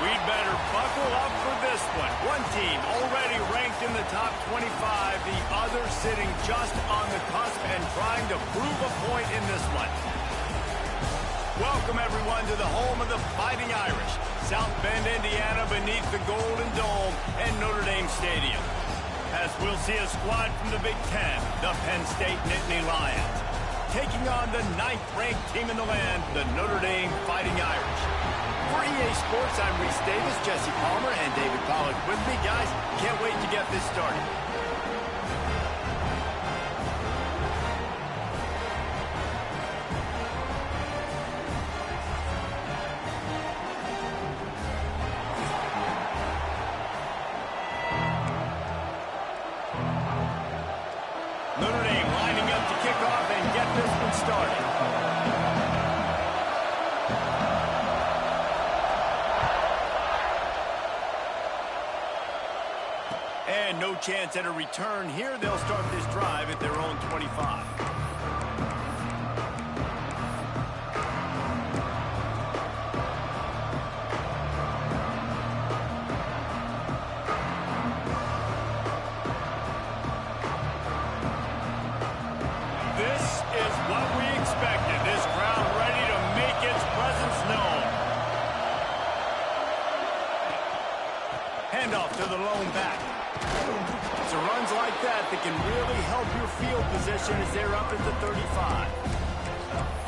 We'd better buckle up for this one. One team already ranked in the top 25, the other sitting just on the cusp and trying to prove a point in this one. Welcome, everyone, to the home of the Fighting Irish, South Bend, Indiana, beneath the Golden Dome and Notre Dame Stadium. As we'll see a squad from the Big Ten, the Penn State Nittany Lions, taking on the 9th-ranked team in the land, the Notre Dame Fighting Irish. For EA Sports, I'm Reese Davis, Jesse Palmer, and David Pollack with me. Guys, can't wait to get this started. Notre Dame lining up to kick off and get this one started. And no chance at a return here. They'll start this drive at their own 25. This is what we expected. This crowd ready to make its presence known. Handoff to the lone back. It's runs like that can really help your field position as they're up at the 35.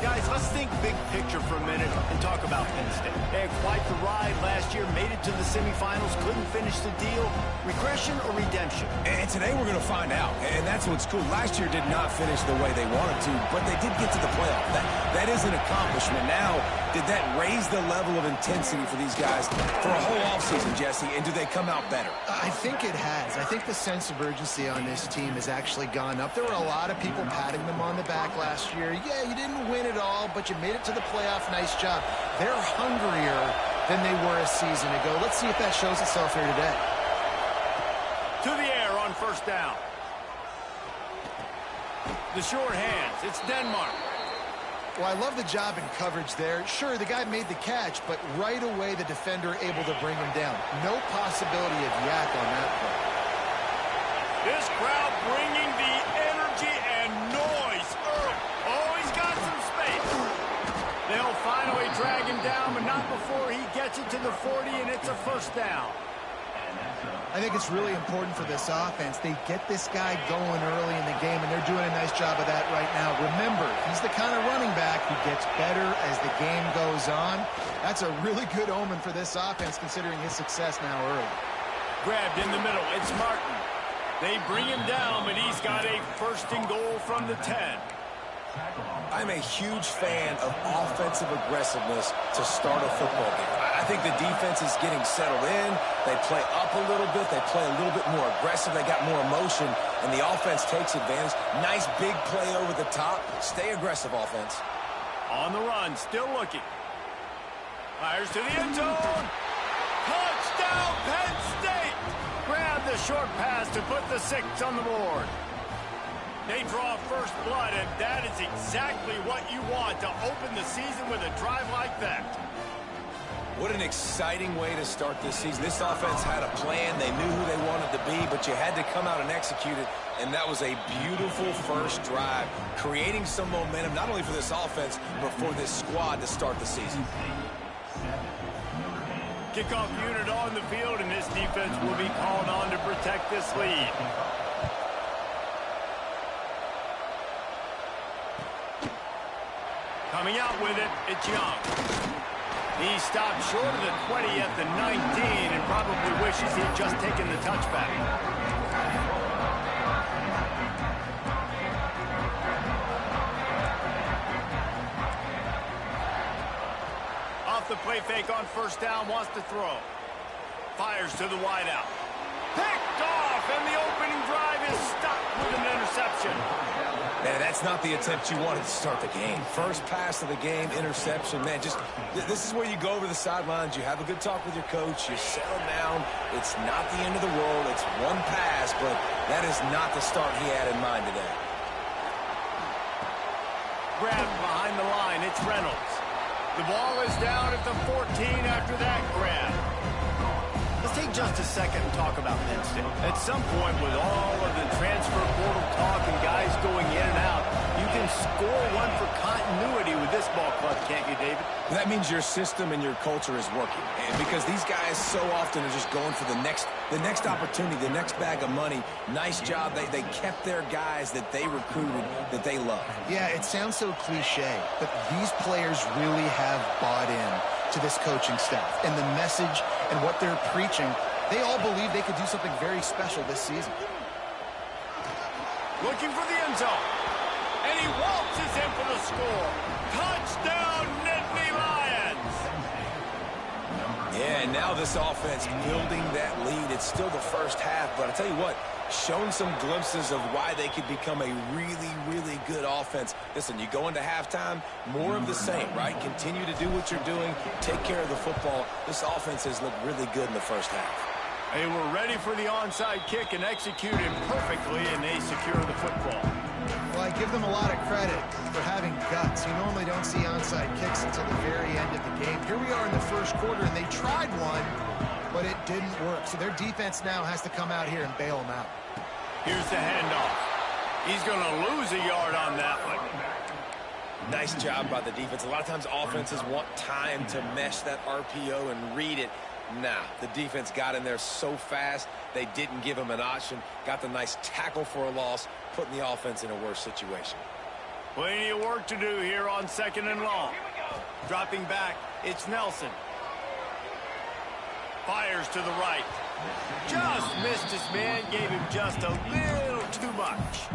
Guys, let's think big picture for a minute and talk about Penn State. They had quite the ride last year, made it to the semifinals, couldn't finish the deal. Regression or redemption? And today we're going to find out, and that's what's cool. Last year did not finish the way they wanted to, but they did get to the playoff. That is an accomplishment. Now, did that raise the level of intensity for these guys for a whole offseason, Jesse, and do they come out better? I think it has. I think the sense of urgency on this team has actually gone up. There were a lot of people patting them on the back last year. Yeah, you didn't win it all, but you made it to the playoff. Nice job. They're hungrier than they were a season ago. Let's see if that shows itself here today. To the air on first down. The short hands. It's Denmark. Well, I love the job in coverage there. Sure, the guy made the catch, but right away the defender able to bring him down. No possibility of yak on that play. This crowd bringing the energy and noise early. Oh, he's got some space. They'll finally drag him down, but not before he gets it to the 40, and it's a first down. I think it's really important for this offense. They get this guy going early in the game, and they're doing a nice job of that right now. Remember, he's the kind of running back who gets better as the game goes on. That's a really good omen for this offense, considering his success now early. Grabbed in the middle. It's Martin. They bring him down, but he's got a first and goal from the 10. I'm a huge fan of offensive aggressiveness to start a football game. I think the defense is getting settled in. They play up a little bit. They play a little bit more aggressive. They got more emotion, and the offense takes advantage. Nice big play over the top. Stay aggressive, offense. On the run, still looking. Fires to the end zone. Touchdown, Penn State! Grab the short pass to put the 6 on the board. They draw first blood, and that is exactly what you want to open the season with a drive like that. What an exciting way to start this season. This offense had a plan. They knew who they wanted to be, but you had to come out and execute it, and that was a beautiful first drive, creating some momentum, not only for this offense, but for this squad to start the season. Kickoff unit on the field, and this defense will be called on to protect this lead. Coming out with it, it's Young. He stopped short of the 20 at the 19 and probably wishes he'd just taken the touchback. Off the play fake on first down, wants to throw. Fires to the wideout. Picked off, and the opening drive is stopped with an interception. Man, that's not the attempt you wanted to start the game. First pass of the game, interception. Man, just this is where you go over the sidelines. You have a good talk with your coach. You settle down. It's not the end of the world. It's one pass, but that is not the start he had in mind today. Grabbed behind the line. It's Reynolds. The ball is down at the 14 after that grab. Let's take just a second and talk about Penn State. At some point, with all of the transfer portal talk and guys going in and out, you can score one for continuity with this ball club, can't you, David? That means your system and your culture is working. And because these guys so often are just going for the next opportunity, the next bag of money. Nice job. They kept their guys that they recruited, that they love. Yeah, it sounds so cliche, but these players really have bought in to this coaching staff and the message and what they're preaching. They all believe they could do something very special this season. Looking for the end zone. And he waltzes in for the score. Touchdown, Nittany Lions! Yeah, and now this offense building that lead. It's still the first half, but I tell you what, shown some glimpses of why they could become a really, really good offense. Listen, you go into halftime, more of the same, right? Continue to do what you're doing, take care of the football. This offense has looked really good in the first half. They were ready for the onside kick and executed perfectly, and they secure the football. Well, I give them a lot of credit for having guts. You normally don't see onside kicks until the very end of the game. Here we are in the first quarter, and they tried one, but it didn't work. So their defense now has to come out here and bail them out. Here's the handoff. He's going to lose a yard on that one. Nice job by the defense. A lot of times offenses want time to mesh that RPO and read it. Nah, the defense got in there so fast, they didn't give him an option. Got the nice tackle for a loss, putting the offense in a worse situation. Plenty of work to do here on 2nd and long. Dropping back, it's Nelson. Fires to the right. Just missed his man, gave him just a little too much.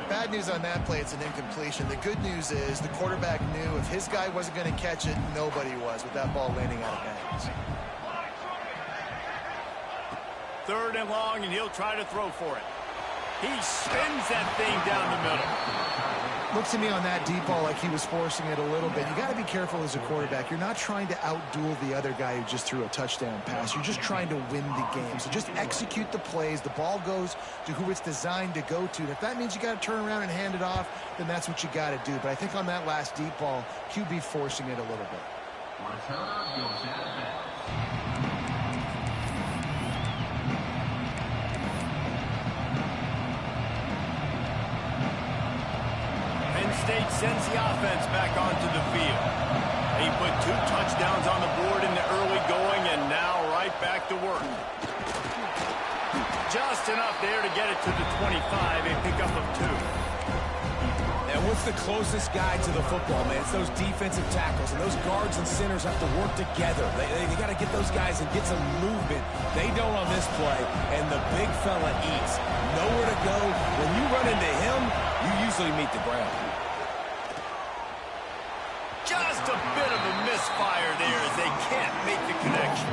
Bad news on that play, it's an incompletion. The good news is the quarterback knew if his guy wasn't going to catch it, nobody was with that ball landing out of bounds. 3rd and long, and he'll try to throw for it. He spins that thing down the middle. Looks to me on that deep ball like he was forcing it a little bit. You got to be careful as a quarterback. You're not trying to outduel the other guy who just threw a touchdown pass. You're just trying to win the game. So just execute the plays. The ball goes to who it's designed to go to. And if that means you got to turn around and hand it off, then that's what you got to do. But I think on that last deep ball, QB forcing it a little bit. State sends the offense back onto the field. He put 2 touchdowns on the board in the early going, and now right back to work. Just enough there to get it to the 25, a pickup of 2. And what's the closest guy to the football, man? It's those defensive tackles, and those guards and centers have to work together. They got to get those guys and get some movement. They don't on this play, and the big fella eats. Nowhere to go. When you run into him, you usually meet the ground. Just a bit of a misfire there as they can't make the connection.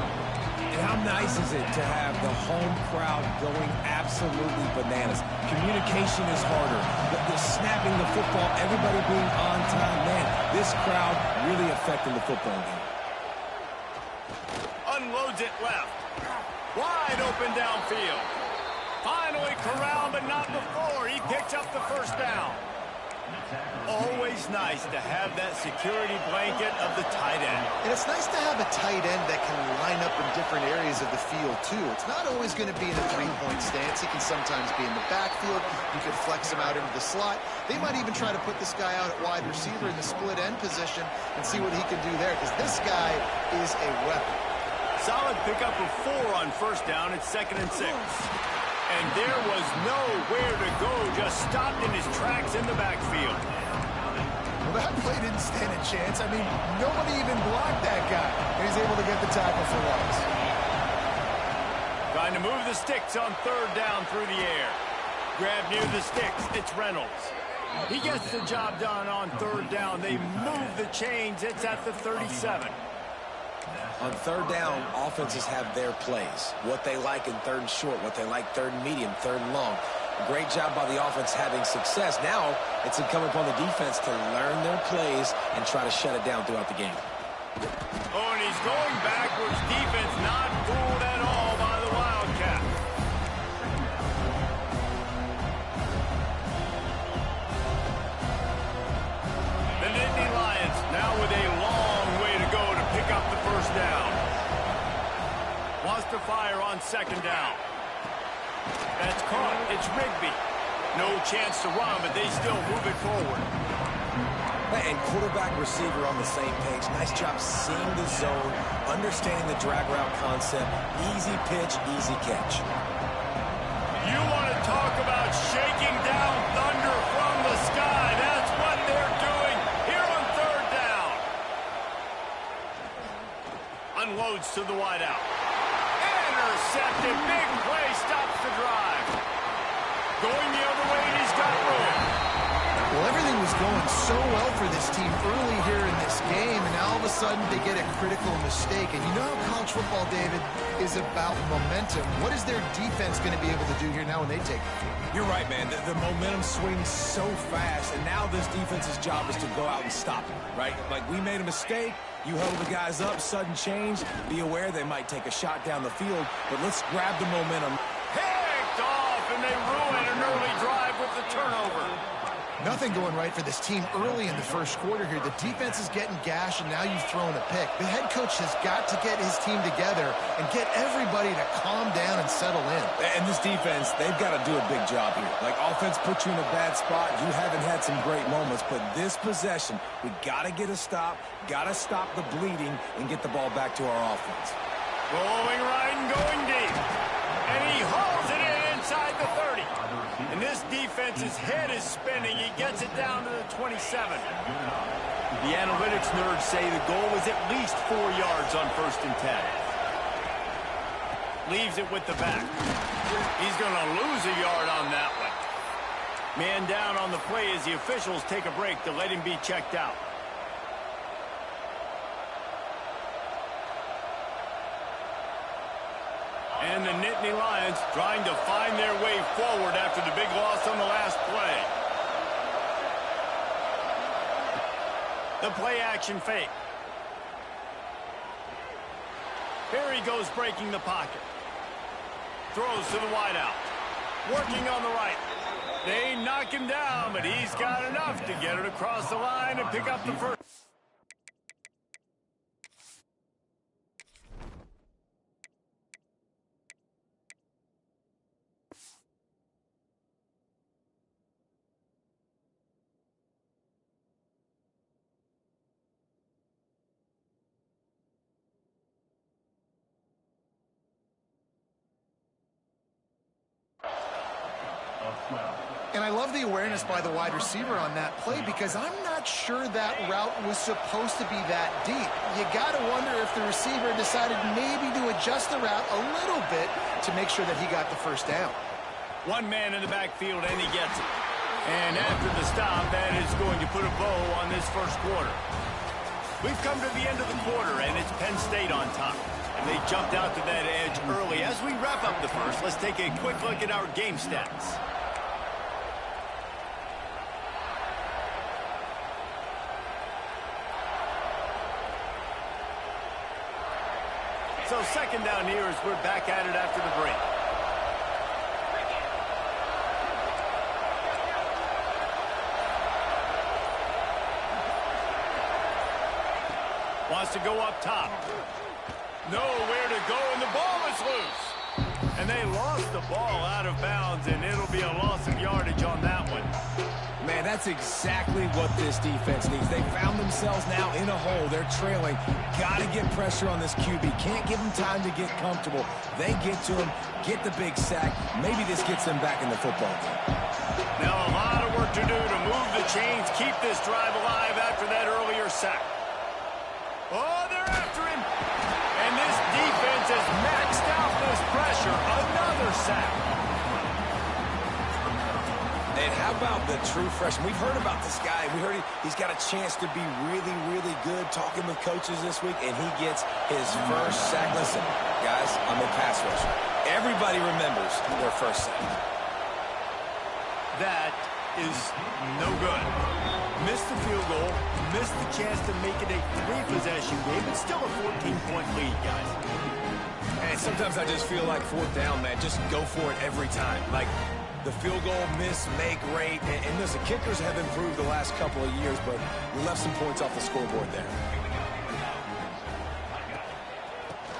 And how nice is it to have the home crowd going absolutely bananas? Communication is harder. The snapping the football, everybody being on time. Man, this crowd really affecting the football game. Unloads it left. Wide open downfield. Finally corralled, but not before. He picks up the 1st down. Always nice to have that security blanket of the tight end. And it's nice to have a tight end that can line up in different areas of the field, too. It's not always going to be in a 3-point stance. He can sometimes be in the backfield. You could flex him out into the slot. They might even try to put this guy out at wide receiver in the split end position and see what he can do there, because this guy is a weapon. Solid pickup of 4 on 1st down. It's 2nd and 6. And there was nowhere to go, just stopped in his tracks in the backfield. Well, that play didn't stand a chance. I mean, nobody even blocked that guy. And he's able to get the tackle for loss. Trying to move the sticks on 3rd down through the air. Grab near the sticks, it's Reynolds. He gets the job done on 3rd down. They move the chains, it's at the 37. On 3rd down, offenses have their plays. What they like in 3rd and short, what they like 3rd and medium, 3rd and long. Great job by the offense having success. Now, it's incumbent upon the defense to learn their plays and try to shut it down throughout the game. Oh, and he's going backwards. Defense not fooled at all by the Wildcat. The Nittany Lions now with a long way to go to pick up the 1st down. Wants to fire second down. That's caught. It's Rigby. No chance to run, but they still move it forward. And quarterback receiver on the same page. Nice job seeing the zone, understanding the drag route concept. Easy pitch, easy catch. You want to talk about shaking down thunder from the sky. That's what they're doing here on third down. Unloads to the wideout. Intercepted. Big play stops the drive. Going the other way, and he's got room. Well, everything was going so well for this team early here in this game, and now all of a sudden they get a critical mistake. And you know how college football, David, is about momentum. What is their defense going to be able to do here now when they take it? You're right, man. The momentum swings so fast, and now this defense's job is to go out and stop it, right? Like, we made a mistake. You held the guys up, sudden change. Be aware they might take a shot down the field, but let's grab the momentum. Picked off, and they ruin an early drive with the turnover. Nothing going right for this team early in the first quarter here. The defense is getting gashed, and now you've thrown a pick. The head coach has got to get his team together and get everybody to calm down and settle in. And this defense, they've got to do a big job here. Like, offense put you in a bad spot. You haven't had some great moments, but this possession, we got to get a stop, got to stop the bleeding, and get the ball back to our offense. Rolling right and going deep. And he hauls it in inside the 30. And this defense's head is spinning. He gets it down to the 27. The analytics nerds say the goal is at least 4 yards on 1st and 10. Leaves it with the back. He's going to lose a yard on that one. Man down on the play as the officials take a break to let him be checked out. And the Nittany Lions trying to find their way forward after the big loss on the last play. The play action fake. Here he goes breaking the pocket. Throws to the wideout. Working on the right. They knock him down, but he's got enough to get it across the line and pick up the first. And I love the awareness by the wide receiver on that play because I'm not sure that route was supposed to be that deep. You got to wonder if the receiver decided maybe to adjust the route a little bit to make sure that he got the first down. One man in the backfield, and he gets it. And after the stop, that is going to put a bow on this first quarter. We've come to the end of the quarter, and it's Penn State on top. And they jumped out to that edge early. As we wrap up the first, let's take a quick look at our game stats. So second down here as we're back at it after the break. Wants to go up top. Nowhere to go, and the ball is loose. And they lost the ball out of bounds, and it'll be a loss of yardage on that one. Man, that's exactly what this defense needs. They found themselves now in a hole. They're trailing. Got to get pressure on this QB. Can't give them time to get comfortable. They get to him, get the big sack. Maybe this gets them back in the football game. Now a lot of work to do to move the chains, keep this drive alive after that earlier sack. Oh, they're after him. And this defense has maxed out this pressure. Another sack. And how about the true freshman? We've heard about this guy. We heard he's got a chance to be really, really good. Talking with coaches this week, and he gets his first sack. Listen, guys, I'm a pass rusher. Everybody remembers their first sack. That is no good. Missed the field goal, missed the chance to make it a 3-possession game. It's still a 14-point lead, guys. And sometimes I just feel like fourth down, man. Just go for it every time. Like, the field goal, miss, make, rate. And listen, kickers have improved the last couple of years, but we left some points off the scoreboard there.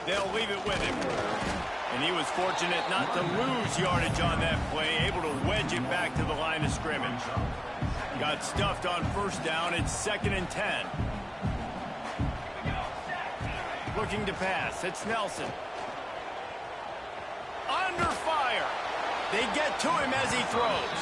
They'll leave it with him. And he was fortunate not to lose yardage on that play, able to wedge it back to the line of scrimmage. Got stuffed on first down. It's 2nd and 10. Looking to pass. It's Nelson. Under fire. They get to him as he throws.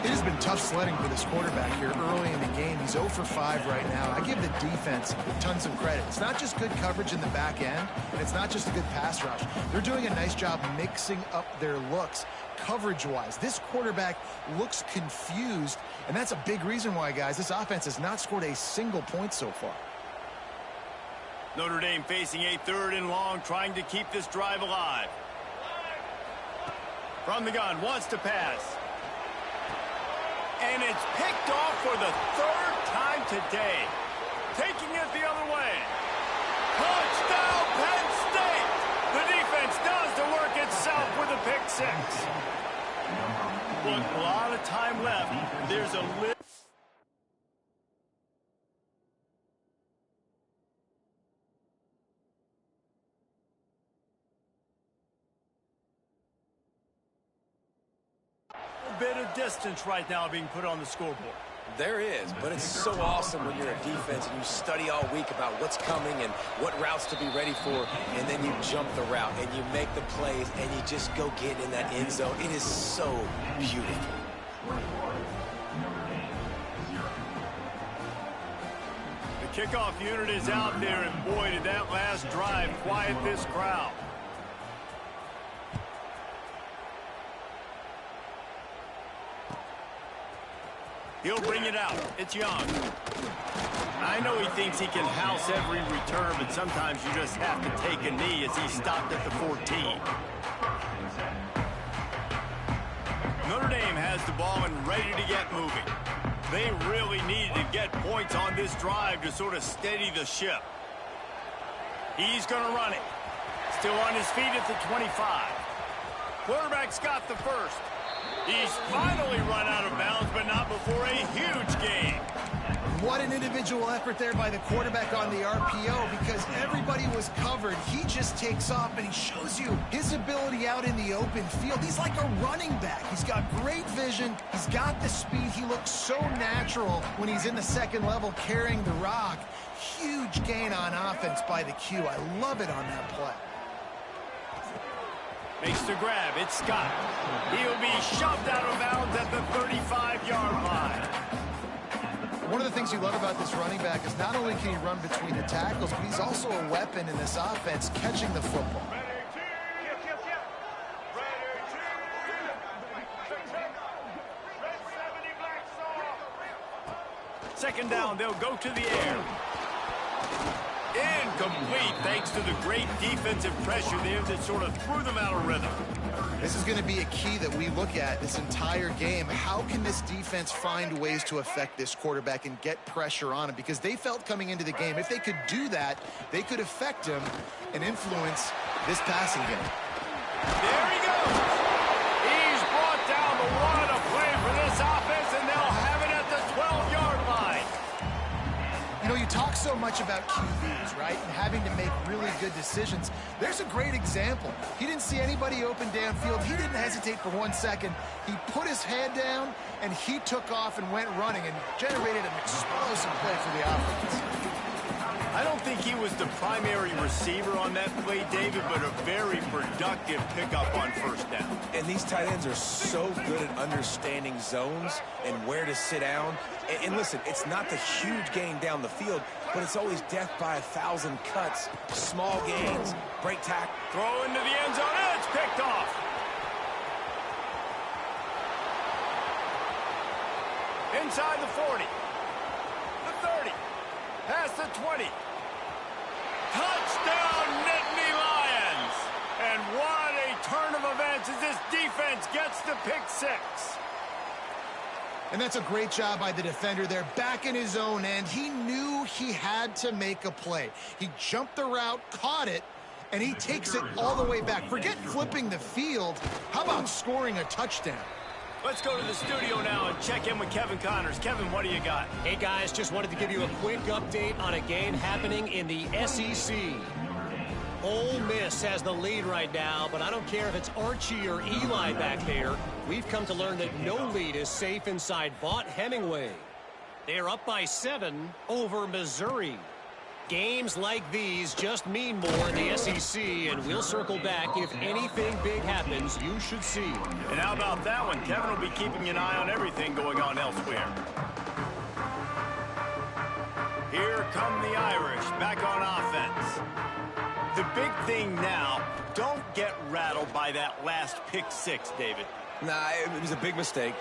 It has been tough sledding for this quarterback here early in the game. He's 0 for 5 right now. I give the defense tons of credit. It's not just good coverage in the back end, and it's not just a good pass rush. They're doing a nice job mixing up their looks coverage-wise. This quarterback looks confused, and that's a big reason why, guys, this offense has not scored a single point so far. Notre Dame facing a 3rd and long, trying to keep this drive alive. From the gun, wants to pass. And it's picked off for the 3rd time today. Taking it the other way. Touchdown, Penn State! The defense does the work itself with a pick 6. Look, a lot of time left. There's a little... bit of distance right now being put on the scoreboard. There is, but it's so awesome when you're a defense and you study all week about what's coming and what routes to be ready for, and then you jump the route and you make the plays and you just go get in that end zone. It is so beautiful. The kickoff unit is out there, and boy, did that last drive quiet this crowd. He'll bring it out. It's Young. I know he thinks he can house every return, but sometimes you just have to take a knee as he stopped at the 14. Notre Dame has the ball and ready to get moving. They really needed to get points on this drive to sort of steady the ship. He's going to run it. Still on his feet at the 25. Quarterback's got the first. He's finally run out of bounds, but not before a huge gain. What an individual effort there by the quarterback on the RPO, because everybody was covered. He just takes off, and he shows you his ability out in the open field. He's like a running back. He's got great vision. He's got the speed. He looks so natural when he's in the second level carrying the rock. Huge gain on offense by the Q. I love it on that play. Makes the grab. It's Scott. He'll be shoved out of bounds at the 35-yard line. One of the things you love about this running back is not only can he run between the tackles, but he's also a weapon in this offense catching the football. Second down, they'll go to the air. Incomplete, thanks to the great defensive pressure there that sort of threw them out of rhythm. This is going to be a key that we look at this entire game. How can this defense find ways to affect this quarterback and get pressure on him? Because they felt coming into the game, if they could do that, they could affect him and influence this passing game. There he goes. He's brought down, but what a play for this offense, and they'll have it at the 12-yard line. You know, you talk so much about QBs, right, and having to make really good decisions. There's a great example. He didn't see anybody open downfield. He didn't hesitate for 1 second. He put his head down, and he took off and went running and generated an explosive play for the offense. I don't think he was the primary receiver on that play, David, but a very productive pickup on first down. And these tight ends are so good at understanding zones and where to sit down. And listen, it's not the huge gain down the field, but it's always death by 1,000 cuts, small gains, break tackle. Throw into the end zone, and it's picked off. Inside the 40, the 30, past the 20. Touchdown, Nittany Lions! And what a turn of events as this defense gets the pick 6. And that's a great job by the defender there, back in his own end. He knew he had to make a play. He jumped the route, caught it, and he takes it all the way back. Forget flipping the field. How about scoring a touchdown? Let's go to the studio now and check in with Kevin Connors. Kevin, what do you got? Hey, guys, just wanted to give you a quick update on a game happening in the SEC. Ole Miss has the lead right now, but I don't care if it's Archie or Eli back there. We've come to learn that no lead is safe inside Vaught Hemingway. They're up by 7 over Missouri. Games like these just mean more in the SEC, and we'll circle back if anything big happens you should see. And how about that one? Kevin will be keeping an eye on everything going on elsewhere. Here come the Irish back on offense. The big thing now, don't get rattled by that last pick six, David. Nah, it was a big mistake.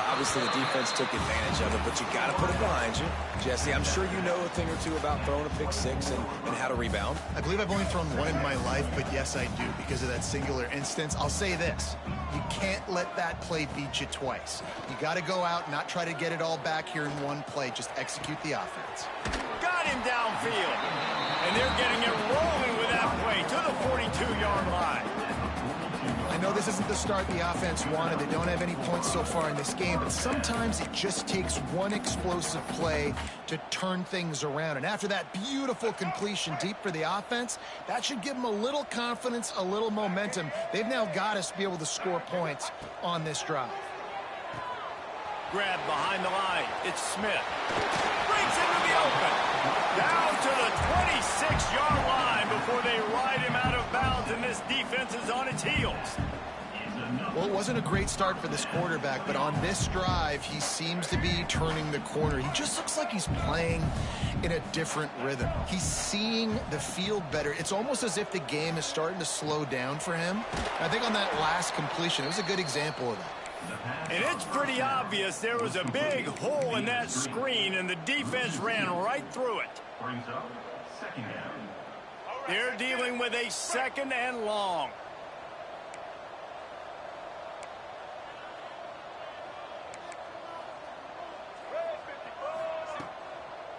Obviously, the defense took advantage of it, but you got to put it behind you. Jesse, I'm sure you know a thing or two about throwing a pick six and how to rebound. I believe I've only thrown one in my life, but yes, I do because of that singular instance. I'll say this. You can't let that play beat you twice. You got to go out, not try to get it all back here in one play. Just execute the offense. Got him downfield. And they're getting it rolling with that play to the 42-yard line. I know this isn't the start the offense wanted. They don't have any points so far in this game, but sometimes it just takes one explosive play to turn things around. And after that beautiful completion deep for the offense, that should give them a little confidence, a little momentum. They've now got us to be able to score points on this drive. Grab behind the line. It's Smith. Breaks into the open. Down to the 26-yard line before they ride him out of bounds, and this defense is on its heels. Well, it wasn't a great start for this quarterback, but on this drive, he seems to be turning the corner. He just looks like he's playing in a different rhythm. He's seeing the field better. It's almost as if the game is starting to slow down for him. I think on that last completion, it was a good example of that. And it's pretty obvious there was a big hole in that screen, and the defense ran right through it. They're dealing with a second and long.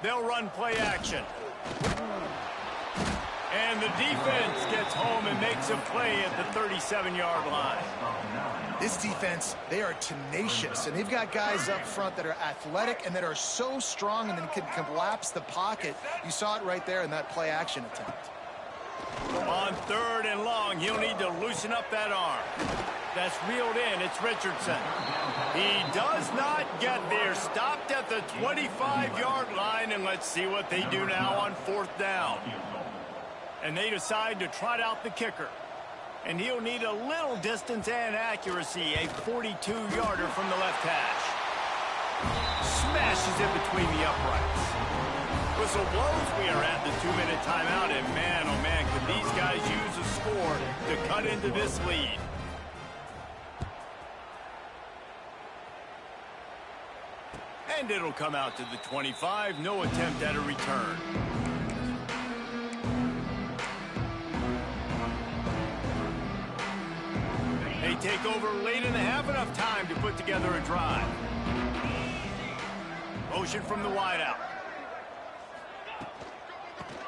They'll run play action. And the defense gets home and makes a play at the 37-yard line. This defense, they are tenacious, and they've got guys up front that are athletic and that are so strong and then can collapse the pocket. You saw it right there in that play action attempt. On third and long, he'll need to loosen up that arm. That's reeled in. It's Richardson. He does not get there. Stopped at the 25-yard line, and let's see what they do now on fourth down. And they decide to trot out the kicker. And he'll need a little distance and accuracy, a 42-yarder from the left hash. Smashes it between the uprights. Whistle blows. We are at the 2-minute timeout, and man, oh man, could these guys use a score to cut into this lead. And it'll come out to the 25. No attempt at a return. They take over late in the half, enough time to put together a drive. Motion from the wideout.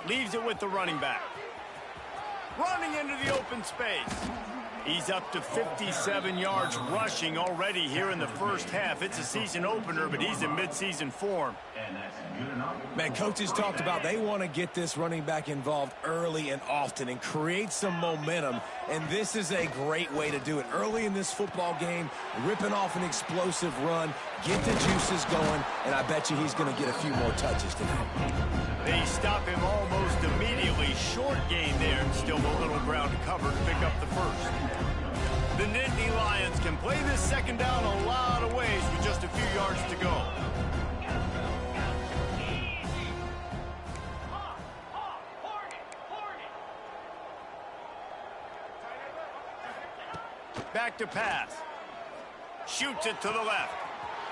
Leaves it with the running back. Running into the open space. He's up to 57 yards rushing already here in the first half. It's a season opener, but he's in midseason form. Man, coaches talked about they want to get this running back involved early and often and create some momentum, and this is a great way to do it. Early in this football game, ripping off an explosive run, get the juices going, and I bet you he's going to get a few more touches today. They stop him almost immediately. Short gain there, and still a little ground to cover to pick up the first. The Nittany Lions can play this second down a lot of ways with just a few yards to go. Back to pass. Shoots it to the left.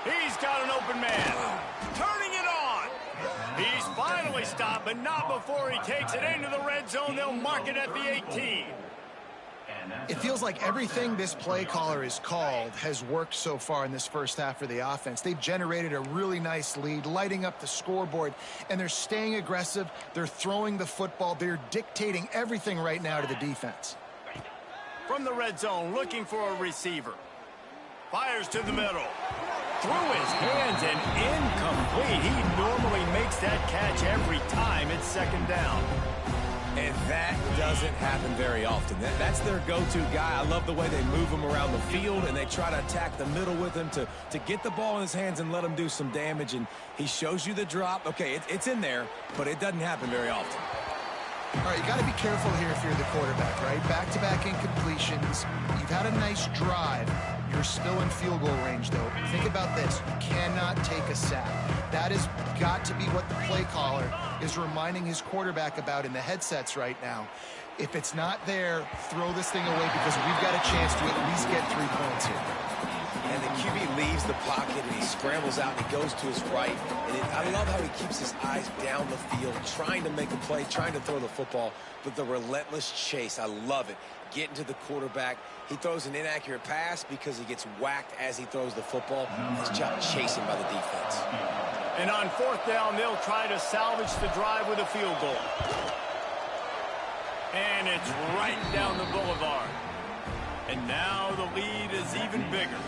He's got an open man. Turning it on. He's finally stopped, but not before he takes it into the red zone. They'll mark it at the 18. It feels like everything this play caller has called has worked so far in this first half for the offense. They've generated a really nice lead, lighting up the scoreboard, and they're staying aggressive. They're throwing the football. They're dictating everything right now to the defense. From the red zone, looking for a receiver. Fires to the middle. Through his hands and incomplete. He normally makes that catch every time. It's second down. And that doesn't happen very often. That's their go-to guy. I love the way they move him around the field, and they try to attack the middle with him to get the ball in his hands and let him do some damage. And he shows you the drop. Okay, it's in there, but it doesn't happen very often. All right, you got to be careful here if you're the quarterback, right? Back-to-back incompletions. You've had a nice drive. You're still in field goal range, though. Think about this. You cannot take a sack. That has got to be what the play caller is reminding his quarterback about in the headsets right now. If it's not there, throw this thing away because we've got a chance to at least get 3 points here. And the QB leaves the pocket, and he scrambles out, and he goes to his right. And I love how he keeps his eyes down the field, trying to make a play, trying to throw the football, but the relentless chase, I love it. Getting to the quarterback. He throws an inaccurate pass because he gets whacked as he throws the football. His job chasing by the defense. And on 4th down, they'll try to salvage the drive with a field goal. And it's right down the boulevard. And now the lead is even bigger.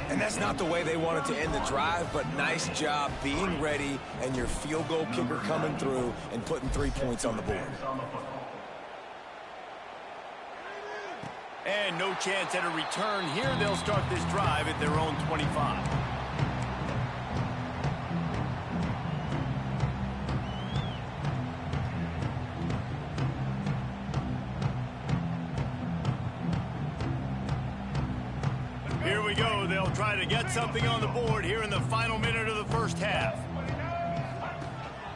And that's not the way they wanted to end the drive, but nice job being ready and your field goal kicker coming through and putting 3 points on the board. And no chance at a return here. They'll start this drive at their own 25. Here we go. They'll try to get something on the board here in the final minute of the first half.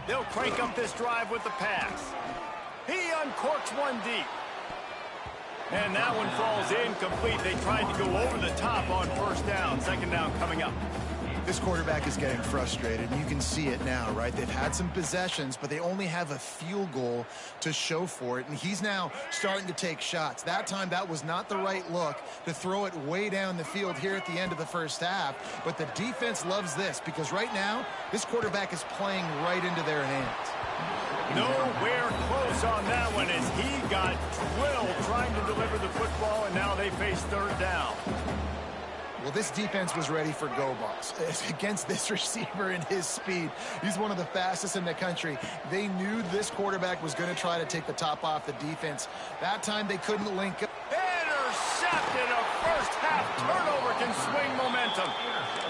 They'll crank up this drive with the pass. He uncorks one deep. And that one falls incomplete. They tried to go over the top on 1st down. 2nd down coming up. This quarterback is getting frustrated, and you can see it now, right? They've had some possessions, but they only have a field goal to show for it, and he's now starting to take shots. That time, that was not the right look to throw it way down the field here at the end of the first half, but the defense loves this because right now, this quarterback is playing right into their hands. Nowhere close on that one as he got drilled trying to deliver the football, and now they face 3rd down. Well, this defense was ready for go balls. Against this receiver and his speed, he's one of the fastest in the country. They knew this quarterback was going to try to take the top off the defense. That time they couldn't link up. Intercepted. A first-half turnover can swing momentum.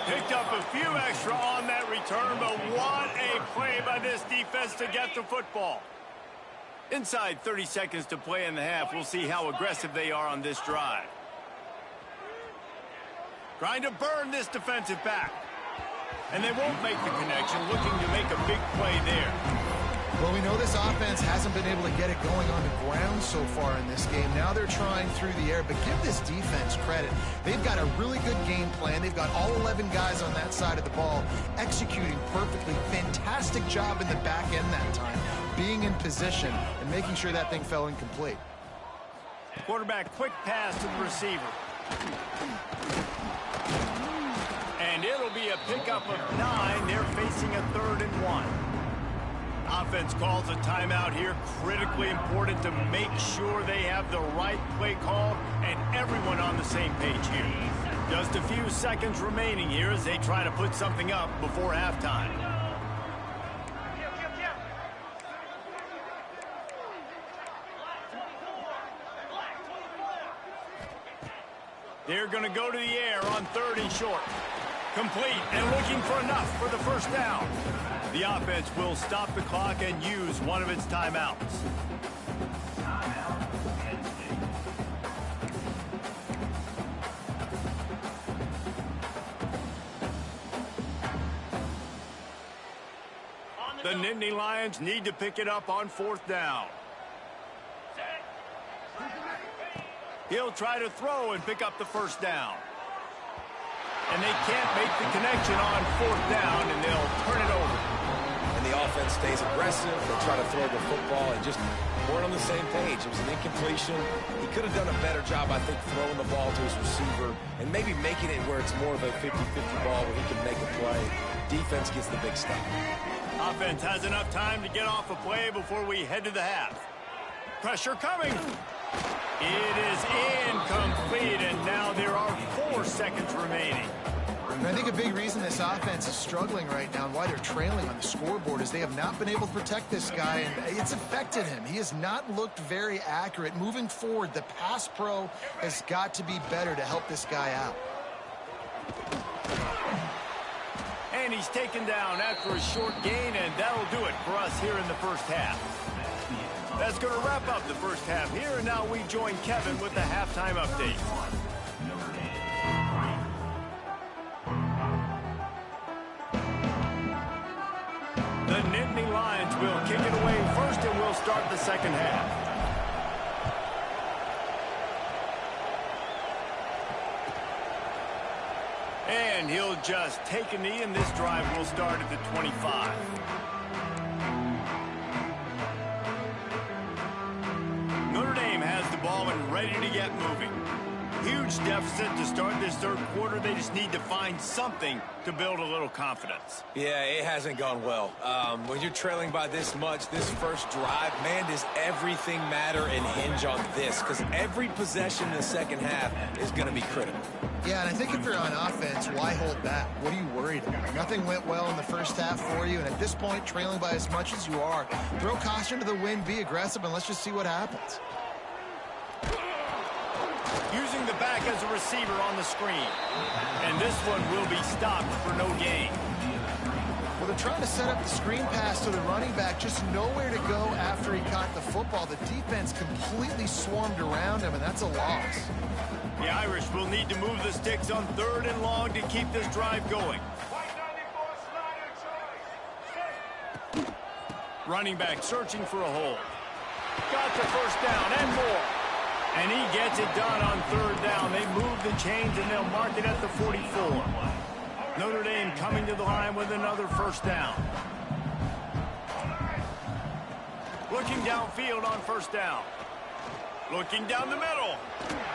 Picked up a few extra on that return, but what a play by this defense to get the football. Inside 30 seconds to play in the half. We'll see how aggressive they are on this drive. Trying to burn this defensive back. And they won't make the connection, looking to make a big play there. Well, we know this offense hasn't been able to get it going on the ground so far in this game. Now they're trying through the air, but give this defense credit. They've got a really good game plan. They've got all 11 guys on that side of the ball executing perfectly. Fantastic job in the back end that time, being in position and making sure that thing fell incomplete. Quarterback quick pass to the receiver. And it'll be a pickup of 9. They're facing a 3rd and 1. Offense calls a timeout here. Critically important to make sure they have the right play call and everyone on the same page here. Just a few seconds remaining here as they try to put something up before halftime. They're going to go to the air on 3rd and short. Complete and looking for enough for the 1st down. The offense will stop the clock and use one of its timeouts. The Nittany Lions need to pick it up on 4th down. He'll try to throw and pick up the 1st down. And they can't make the connection on 4th down, and they'll turn it over. And the offense stays aggressive. They try to throw the football and just weren't on the same page. It was an incompletion. He could have done a better job, I think, throwing the ball to his receiver and maybe making it where it's more of a 50-50 ball where he can make a play. Defense gets the big stop. Offense has enough time to get off a play before we head to the half. Pressure coming. It is incomplete, and now there are 4 seconds remaining. And I think a big reason this this offense is struggling right now and why they're trailing on the scoreboard is they have not been able to protect this guy, and it's affected him. He has not looked very accurate. Moving forward, the pass pro has got to be better to help this guy out. And he's taken down after a short gain, and that'll do it for us here in the first half. That's going to wrap up the first half here, and now we join Kevin with the halftime update. The Nittany Lions will kick it away first, and we'll start the second half. And he'll just take a knee, and this drive will start at the 25. Notre Dame has the ball and ready to get moving. Huge deficit to start this third quarter. They just need to find something to build a little confidence. Yeah, it hasn't gone well. When you're trailing by this much, this first drive, man, does everything matter and hinge on this? Because every possession in the second half is going to be critical. Yeah, and I think if you're on offense, why hold back? What are you worried about? Nothing went well in the first half for you, and at this point, trailing by as much as you are, throw caution to the wind, be aggressive, and let's just see what happens. Using the back as a receiver on the screen. And this one will be stopped for no gain. Well, they're trying to set up the screen pass to the running back, just nowhere to go after he caught the football. The defense completely swarmed around him, and that's a loss. The Irish will need to move the sticks on 3rd and long to keep this drive going. Running back searching for a hole. Got the first down and more. And he gets it done on 3rd down. They move the chains, and they'll mark it at the 44. Notre Dame coming to the line with another first down. Looking downfield on first down. Looking down the middle.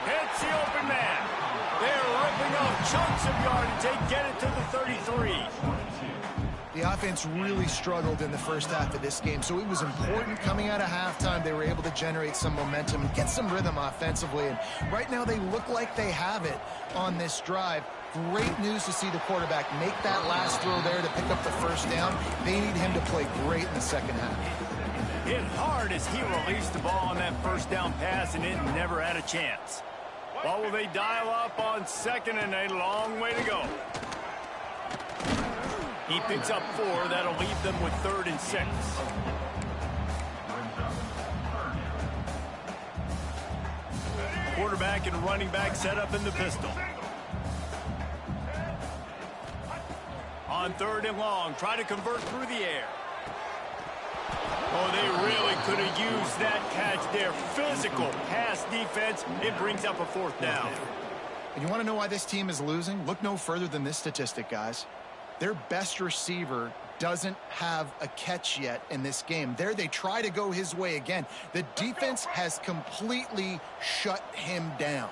Hits the open man. They're ripping off chunks of yardage. They get it to the 33. The offense really struggled in the first half of this game, so it was important coming out of halftime. They were able to generate some momentum and get some rhythm offensively, and right now they look like they have it on this drive. Great news to see the quarterback make that last throw there to pick up the first down. They need him to play great in the second half. Hit hard as he released the ball on that first down pass, and it never had a chance. What will they dial up on 2nd and a long way to go? He picks up 4. That'll leave them with 3rd and 6. Quarterback and running back set up in the pistol. On 3rd and long, try to convert through the air. Oh, they really could have used that catch there. Physical pass defense. It brings up a 4th down. And you want to know why this team is losing? Look no further than this statistic, guys. Their best receiver doesn't have a catch yet in this game. There they try to go his way again. The defense has completely shut him down.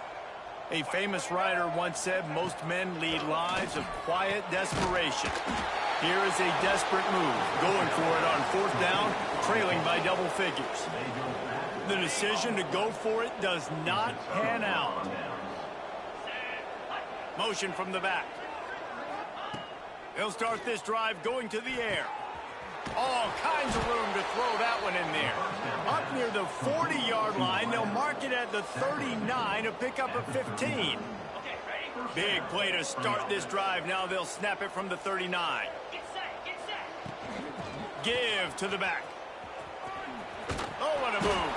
A famous writer once said, most men lead lives of quiet desperation. Here is a desperate move, going for it on 4th down, trailing by double figures. The decision to go for it does not pan out. Motion from the back. They'll start this drive going to the air. All kinds of room to throw that one in there. Up near the 40-yard line, they'll mark it at the 39 to pick up a 15. Big play to start this drive. Now they'll snap it from the 39. Give to the back. Oh, what a move.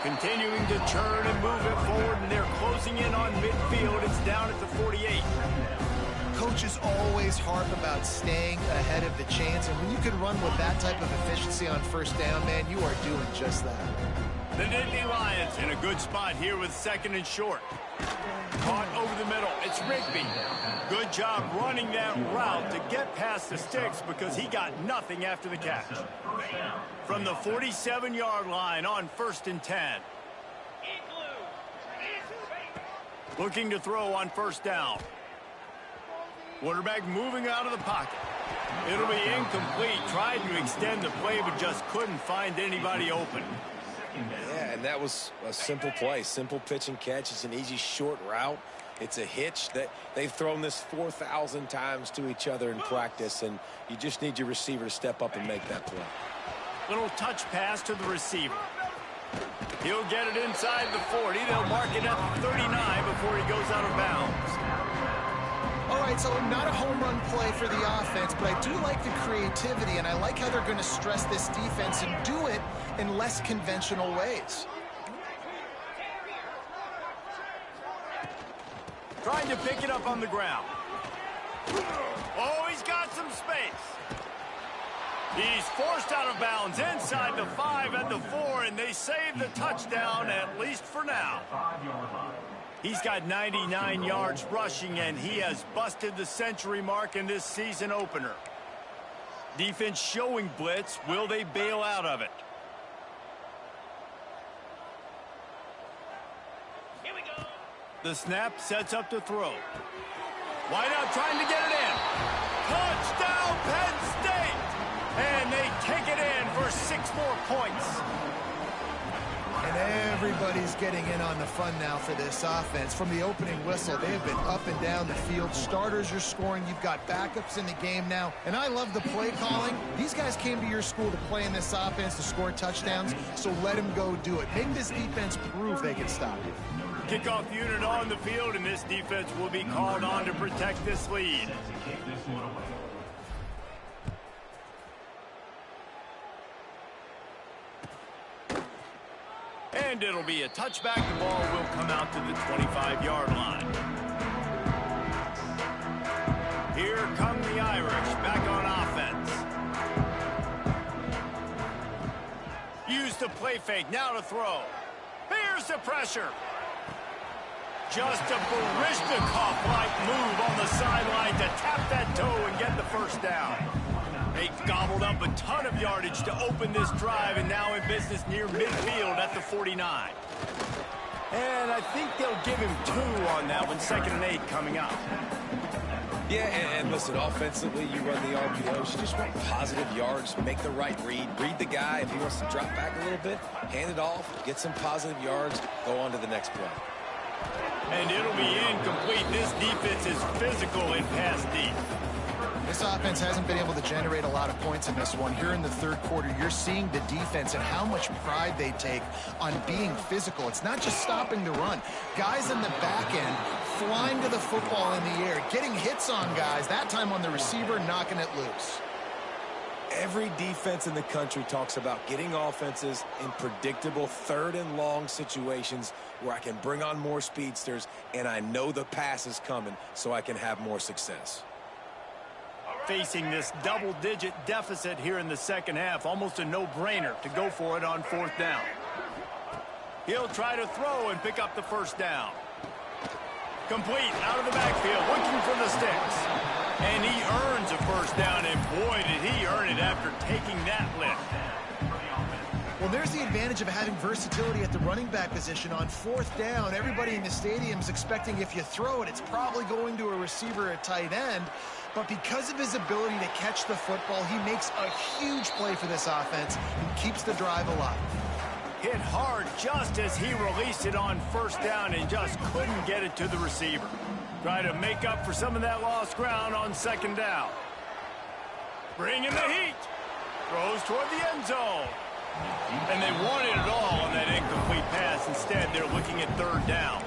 Continuing to churn and move it forward, and they're closing in on midfield. It's down at the 48. Coaches always harp about staying ahead of the chains, and when you can run with that type of efficiency on 1st down, man, you are doing just that. The Nittany Lions in a good spot here with 2nd and short. Caught over the middle. It's Rigby. Good job running that route to get past the sticks because he got nothing after the catch. From the 47-yard line on 1st and 10. Looking to throw on 1st down. Quarterback moving out of the pocket. It'll be incomplete. Tried to extend the play, but just couldn't find anybody open. Yeah, and that was a simple play. Simple pitch and catch. It's an easy short route. It's a hitch that they've thrown this 4,000 times to each other in practice, and you just need your receiver to step up and make that play. Little touch pass to the receiver. He'll get it inside the 40. They'll mark it at the 39 before he goes out of bounds. All right, so not a home run play for the offense, but I do like the creativity, and I like how they're going to stress this defense and do it in less conventional ways. Trying to pick it up on the ground. Oh, he's got some space. He's forced out of bounds inside the 5 and the 4, and they save the touchdown, at least for now. He's got 99 yards rushing, and he has busted the century mark in this season opener. Defense showing blitz. Will they bail out of it? Here we go. The snap sets up to throw. Wide out trying to get it in. Touchdown, Penn State! And they take it in for 6 more points. And everybody's getting in on the fun now for this offense. From the opening whistle, they have been up and down the field. Starters are scoring. You've got backups in the game now. And I love the play calling. These guys came to your school to play in this offense to score touchdowns, so let them go do it. Make this defense prove they can stop it. Kickoff unit on the field, and this defense will be called on to protect this lead. And it'll be a touchback. The ball will come out to the 25-yard line. Here come the Irish back on offense. Use the play fake. Now to throw. Here's the pressure. Just a Baryshnikov-like move on the sideline to tap that toe and get the first down. They gobbled up a ton of yardage to open this drive, and now in business near midfield at the 49. And I think they'll give him 2 on that one, 2nd and 8 coming up. Yeah, and listen, offensively, you run the RPOs. You just want positive yards, make the right read. Read the guy. If he wants to drop back a little bit, hand it off, get some positive yards, go on to the next play. And it'll be incomplete. This defense is physical in pass deep. This offense hasn't been able to generate a lot of points in this one. Here in the third quarter, you're seeing the defense and how much pride they take on being physical. It's not just stopping the run. Guys in the back end flying to the football in the air, getting hits on guys, that time on the receiver, knocking it loose. Every defense in the country talks about getting offenses in predictable 3rd and long situations where I can bring on more speedsters and I know the pass is coming so I can have more success. Facing this double-digit deficit here in the second half, almost a no-brainer to go for it on 4th down. He'll try to throw and pick up the first down. Complete out of the backfield, looking for the sticks. And he earns a first down, and boy, did he earn it after taking that lift. Well, there's the advantage of having versatility at the running back position. On 4th down, everybody in the stadium is expecting if you throw it, it's probably going to a receiver at tight end. But because of his ability to catch the football, he makes a huge play for this offense and keeps the drive alive. Hit hard just as he released it on 1st down and just couldn't get it to the receiver. Try to make up for some of that lost ground on 2nd down. Bringing the heat. Throws toward the end zone. And they wanted it all on that incomplete pass. Instead, they're looking at 3rd down.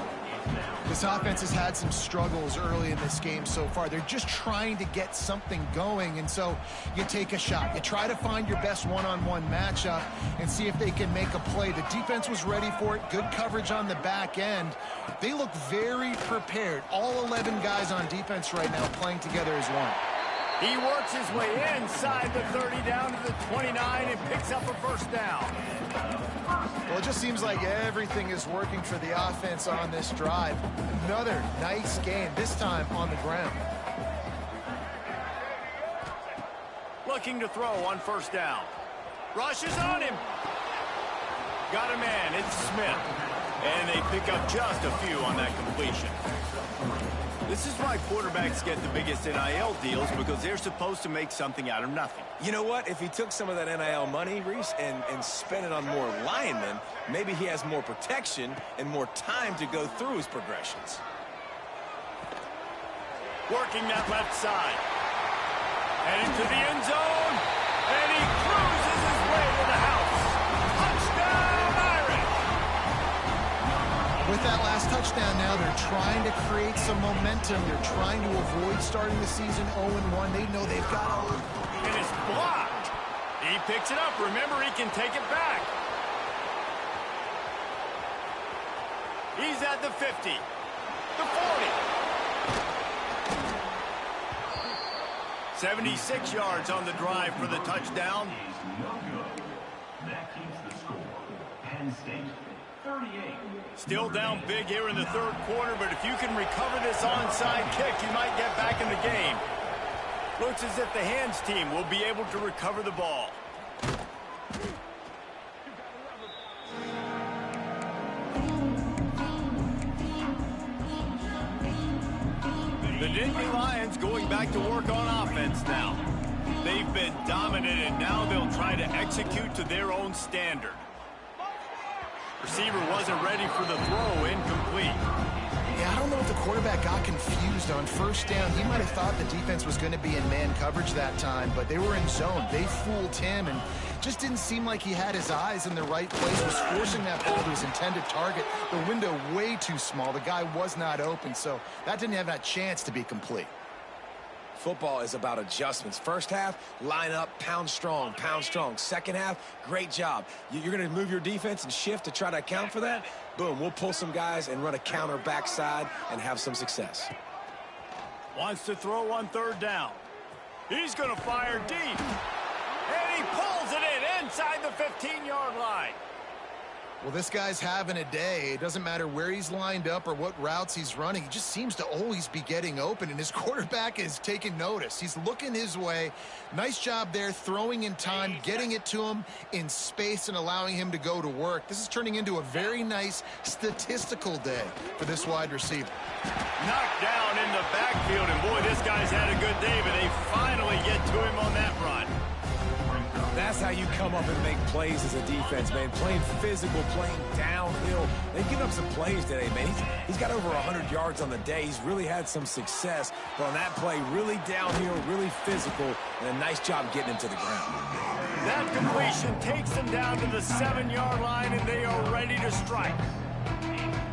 This offense has had some struggles early in this game so far. They're just trying to get something going, and so you take a shot. You try to find your best one-on-one matchup and see if they can make a play. The defense was ready for it. Good coverage on the back end. They look very prepared. All 11 guys on defense right now playing together as one. He works his way inside the 30 down to the 29 and picks up a first down. Well, it just seems like everything is working for the offense on this drive. Another nice game, this time on the ground. Looking to throw on 1st down. Rushes on him. Got a man, it's Smith. And they pick up just a few on that completion. This is why quarterbacks get the biggest NIL deals, because they're supposed to make something out of nothing. You know what? If he took some of that NIL money, Reese, and spent it on more linemen, maybe he has more protection and more time to go through his progressions. Working that left side. Heading to the end zone. And he cruises his way to the house. Touchdown, Irish! With that last touchdown now, they're trying to create some momentum. They're trying to avoid starting the season 0-1. They know they've got to... And it's blocked. He picks it up. Remember, he can take it back. He's at the 50. The 40. 76 yards on the drive for the touchdown. That keeps the score. Penn State, 38. Still down big here in the third quarter, but if you can recover this onside kick, you might get back in the game. Looks as if the hands team will be able to recover the ball. The Nittany Lions going back to work on offense now. They've been dominant, and now they'll try to execute to their own standard. Receiver wasn't ready for the throw, incomplete. Yeah, I don't know if the quarterback got confused on first down. He might have thought the defense was going to be in man coverage that time, but they were in zone. They fooled him, and just didn't seem like he had his eyes in the right place, was forcing that ball to his intended target. The window way too small. The guy was not open, so that didn't have that chance to be complete. Football is about adjustments. First half, line up, pound strong, pound strong. Second half, great job. You're going to move your defense and shift to try to account for that? Boom, we'll pull some guys and run a counter backside and have some success. Wants to throw on third down. He's going to fire deep. And he pulls it in inside the 15-yard line. Well, this guy's having a day. It doesn't matter where he's lined up or what routes he's running. He just seems to always be getting open, and his quarterback is taking notice. He's looking his way. Nice job there, throwing in time, getting it to him in space and allowing him to go to work. This is turning into a very nice statistical day for this wide receiver. Knocked down in the backfield, and boy, this guy's had a good day, but they finally get to him on that run. That's how you come up and make plays as a defense, man. Playing physical, playing downhill. They've given up some plays today, man. He's got over 100 yards on the day. He's really had some success. But on that play, really downhill, really physical, and a nice job getting him to the ground. That completion takes them down to the 7-yard line, and they are ready to strike.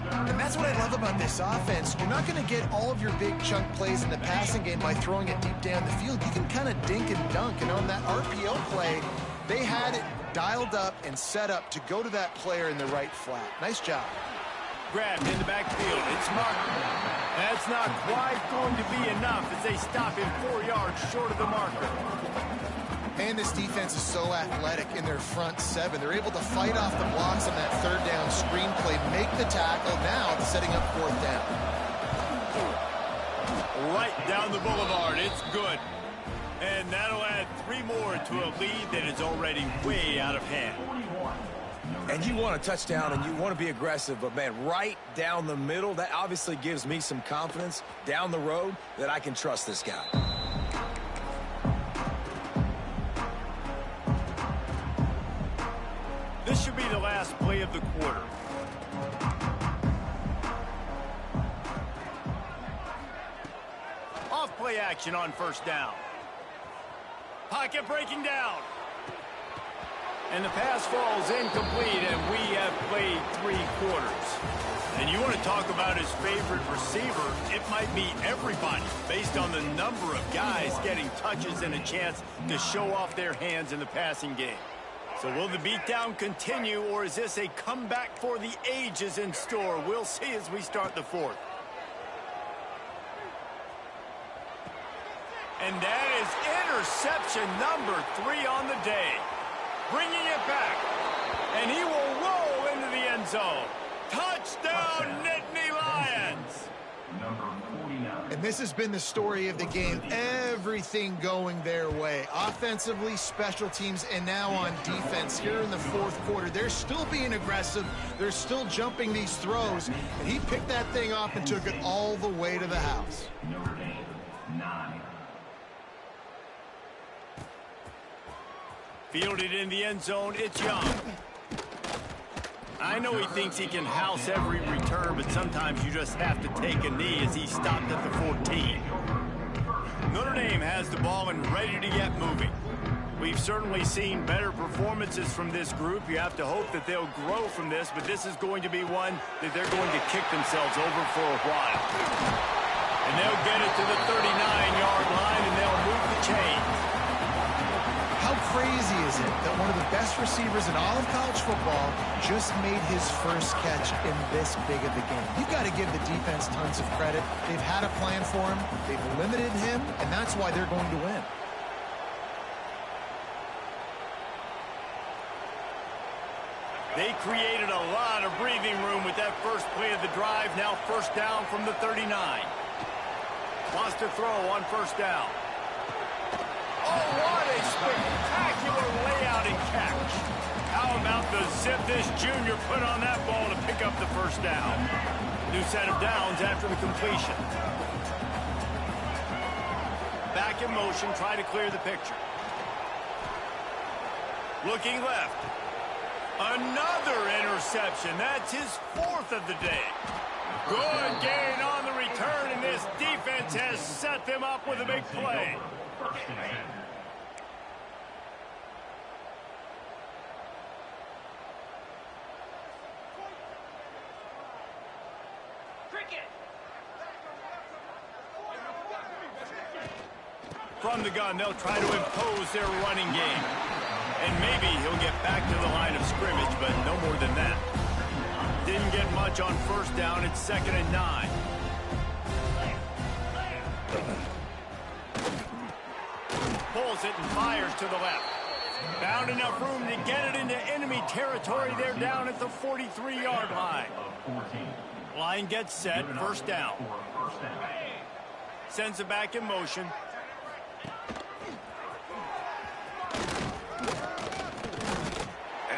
And that's what I love about this offense. You're not going to get all of your big chunk plays in the passing game by throwing it deep down the field. You can kind of dink and dunk. And on that RPO play, they had it dialed up and set up to go to that player in the right flat. Nice job. Grabbed in the backfield. It's marked. That's not quite going to be enough as they stop him 4 yards short of the marker. And this defense is so athletic in their front seven. They're able to fight off the blocks on that third down screen play, make the tackle. Now it's setting up fourth down. Right down the boulevard. It's good. And that'll add 3 more to a lead that is already way out of hand. And you want a touchdown and you want to be aggressive, but, man, right down the middle, that obviously gives me some confidence down the road that I can trust this guy. This should be the last play of the quarter. Off play action on first down. Pocket breaking down. And the pass falls incomplete, and we have played 3 quarters. And you want to talk about his favorite receiver, it might be everybody based on the number of guys getting touches and a chance to show off their hands in the passing game. So will the beatdown continue, or is this a comeback for the ages in store? We'll see as we start the fourth. And that is interception number 3 on the day. Bringing it back. And he will roll into the end zone. Touchdown, Nittany Lions! Number 49. And this has been the story of the game. Everything going their way. Offensively, special teams, and now on defense here in the fourth quarter. They're still being aggressive. They're still jumping these throws. And he picked that thing off and took it all the way to the house. Notre Dame, 9. Fielded in the end zone, it's Young. I know he thinks he can house every return, but sometimes you just have to take a knee as he stopped at the 14. Notre Dame has the ball and ready to get moving. We've certainly seen better performances from this group. You have to hope that they'll grow from this, but this is going to be one that they're going to kick themselves over for a while. And they'll get it to the 39-yard line, and they'll move the chains. How crazy is it that one of the best receivers in all of college football just made his first catch in this big of a game? You've got to give the defense tons of credit. They've had a plan for him. They've limited him, and that's why they're going to win. They created a lot of breathing room with that first play of the drive. Now first down from the 39. Wants to throw on first down. Oh, what a spectacular layout and catch. How about the zip this junior put on that ball to pick up the first down? New set of downs after the completion. Back in motion, try to clear the picture. Looking left. Another interception. That's his fourth of the day. Good gain on the return, and this defense has set them up with a big play. From the gun, they'll try to impose their running game. And maybe he'll get back to the line of scrimmage, but no more than that. Didn't get much on first down. It's 2nd and 9. Pulls it and fires to the left. Found enough room to get it into enemy territory. They're down at the 43-yard line. Line gets set. First down. Sends it back in motion.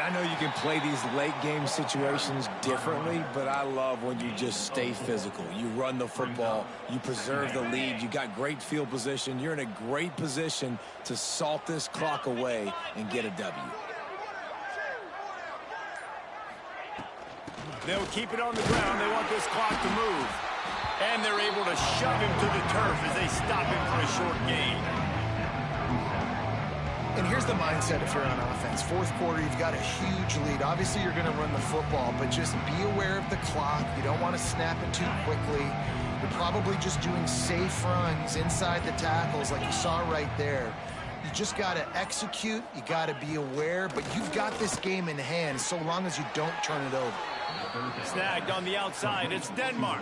I know you can play these late game situations differently, but I love when you just stay physical. You run the football, you preserve the lead, you got great field position, you're in a great position to salt this clock away and get a W. They'll keep it on the ground. They want this clock to move. And they're able to shove him to the turf as they stop him for a short gain. And here's the mindset if you're on offense. Fourth quarter, you've got a huge lead. Obviously, you're going to run the football, but just be aware of the clock. You don't want to snap it too quickly. You're probably just doing safe runs inside the tackles like you saw right there. You just got to execute. You got to be aware, but you've got this game in hand so long as you don't turn it over. Snagged on the outside. It's Denmark.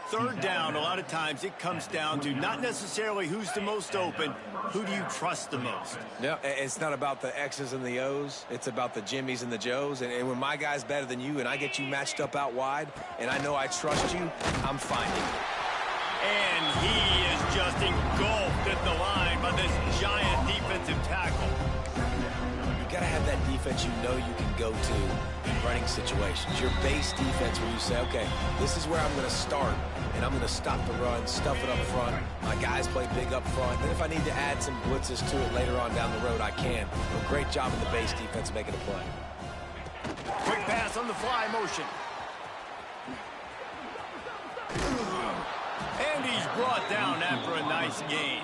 Third down, a lot of times it comes down to not necessarily who's the most open, who do you trust the most? No, it's not about the X's and the O's. It's about the Jimmys and the Joes. And when my guy's better than you and I get you matched up out wide and I know I trust you, I'm finding it. And he is just engulfed at the line by this giant defensive tackle. You got to have that defense you know you can go to in running situations. Your base defense where you say, okay, this is where I'm going to start, and I'm going to stop the run, stuff it up front. My guys play big up front. Then if I need to add some blitzes to it later on down the road, I can. But great job in the base defense making a play. Quick pass on the fly motion. And he's brought down after a nice gain.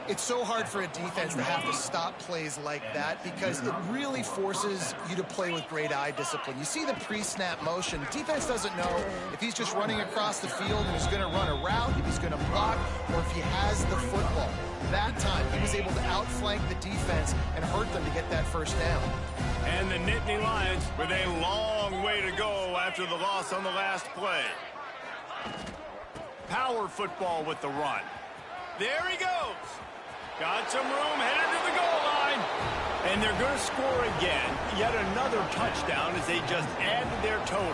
It's so hard for a defense to have to stop plays like that because it really forces you to play with great eye discipline. You see the pre-snap motion. Defense doesn't know if he's just running across the field and he's going to run a route, if he's going to block, or if he has the football. That time, he was able to outflank the defense and hurt them to get that first down. And the Nittany Lions with a long way to go after the loss on the last play. Power football with the run. There he goes. Got some room, headed to the goal line. And they're going to score again. Yet another touchdown as they just add to their total.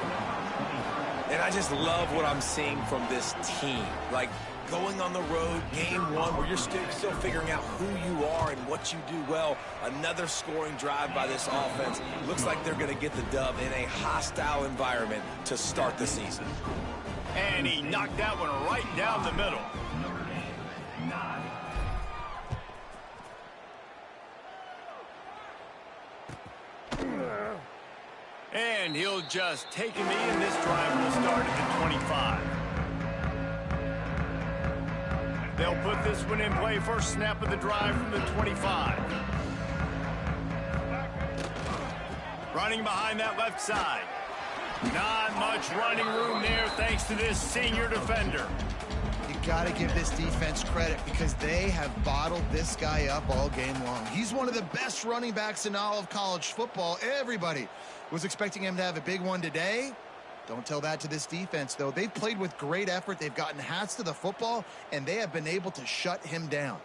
And I just love what I'm seeing from this team. Like, going on the road, game one, where you're still figuring out who you are and what you do well. Another scoring drive by this offense. Looks like they're going to get the dub in a hostile environment to start the season. And he knocked that one right down the middle. And he'll just take a knee, and this drive will start at the 25. They'll put this one in play first snap of the drive from the 25. Running behind that left side. Not much running room there thanks to this senior defender. You got to give this defense credit because they have bottled this guy up all game long. He's one of the best running backs in all of college football. Everybody was expecting him to have a big one today. Don't tell that to this defense, though. They've played with great effort. They've gotten hats to the football, and they have been able to shut him down.